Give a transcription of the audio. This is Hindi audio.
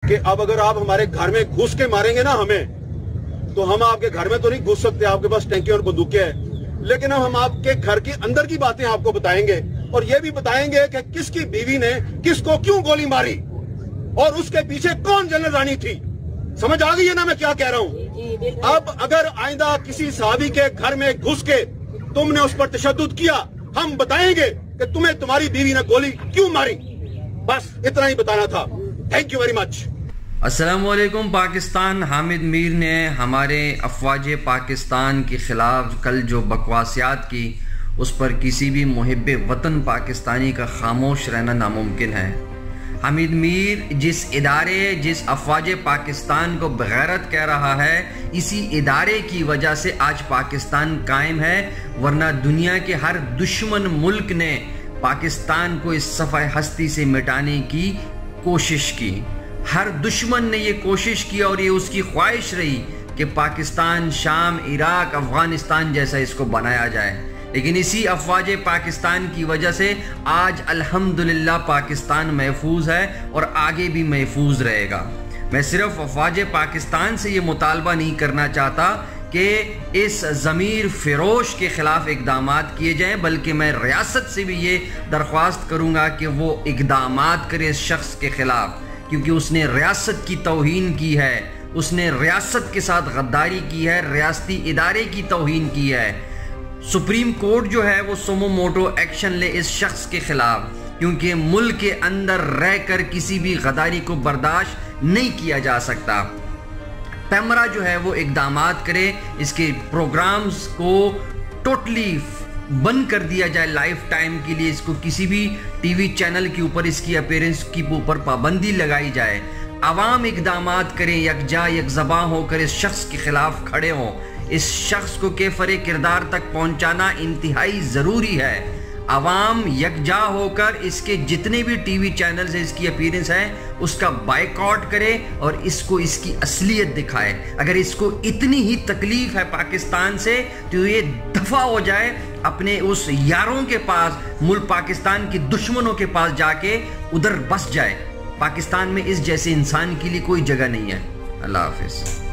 कि अब अगर आप हमारे घर में घुस के मारेंगे ना हमें, तो हम आपके घर में तो नहीं घुस सकते, आपके पास टैंकी और बंदूकें हैं, लेकिन हम आपके घर के अंदर की बातें आपको बताएंगे और ये भी बताएंगे कि किसकी बीवी ने किसको क्यों गोली मारी और उसके पीछे कौन जनरल रानी थी। समझ आ गई है ना मैं क्या कह रहा हूं? अब अगर आइंदा किसी सहाबी के घर में घुस के तुमने उस पर तशद्दुद किया, हम बताएंगे कि तुम्हें तुम्हारी बीवी ने गोली क्यों मारी। बस इतना ही बताना था। Thank you very much. अस्सलामुअलैकुम पाकिस्तान। हामिद मीर ने हमारे अफवाज पाकिस्तान के ख़िलाफ़ कल जो बकवासियात की, उस पर किसी भी मुहिब्बे वतन पाकिस्तानी का खामोश रहना नामुमकिन है। हामिद मीर जिस अफवाज पाकिस्तान को बगैरत कह रहा है, इसी इदारे की वजह से आज पाकिस्तान कायम है, वरना दुनिया के हर दुश्मन मुल्क ने पाकिस्तान को इस सफ़ाए हस्ती से मिटाने की कोशिश की। हर दुश्मन ने ये कोशिश की और ये उसकी ख्वाहिश रही कि पाकिस्तान शाम, इराक, अफगानिस्तान जैसा इसको बनाया जाए, लेकिन इसी अफवाज पाकिस्तान की वजह से आज अल्हम्दुलिल्लाह पाकिस्तान महफूज है और आगे भी महफूज रहेगा। मैं सिर्फ अफवाज पाकिस्तान से ये मुतालबा नहीं करना चाहता कि इस ज़मीर फ़िरोश के ख़िलाफ़ इक़दामात किए जाएँ, बल्कि मैं रियासत से भी ये दरख्वास्त करूँगा कि वो इक़दामात करे इस शख्स के ख़िलाफ़, क्योंकि उसने रियासत की तौहीन की है, उसने रियासत के साथ गद्दारी की है, रियासती इदारे की तौहीन की है। सुप्रीम कोर्ट जो है वो सुमो मोटो एक्शन ले इस शख्स के ख़िलाफ़, क्योंकि मुल्क के अंदर रहकर किसी भी गद्दारी को बर्दाश्त नहीं किया जा सकता। पैमरा जो है वो इक़दामात करे, इसके प्रोग्राम्स को टोटली बंद कर दिया जाए लाइफ टाइम के लिए, इसको किसी भी टीवी चैनल के ऊपर इसकी अपीयरेंस के ऊपर पाबंदी लगाई जाए। आवाम इक़दामात करें, यकजा यकज़बा होकर इस शख्स के ख़िलाफ़ खड़े हों। इस शख्स को केफरे किरदार तक पहुँचाना इंतहाई ज़रूरी है। आवाम यकजा होकर इसके जितने भी टीवी चैनल से इसकी अपीयरेंस है उसका बायकॉट करे और इसको इसकी असलियत दिखाए। अगर इसको इतनी ही तकलीफ है पाकिस्तान से तो ये दफा हो जाए, अपने उस यारों के पास, मुल्क पाकिस्तान के दुश्मनों के पास जाके उधर बस जाए। पाकिस्तान में इस जैसे इंसान के लिए कोई जगह नहीं है। अल्लाह हाफिज़।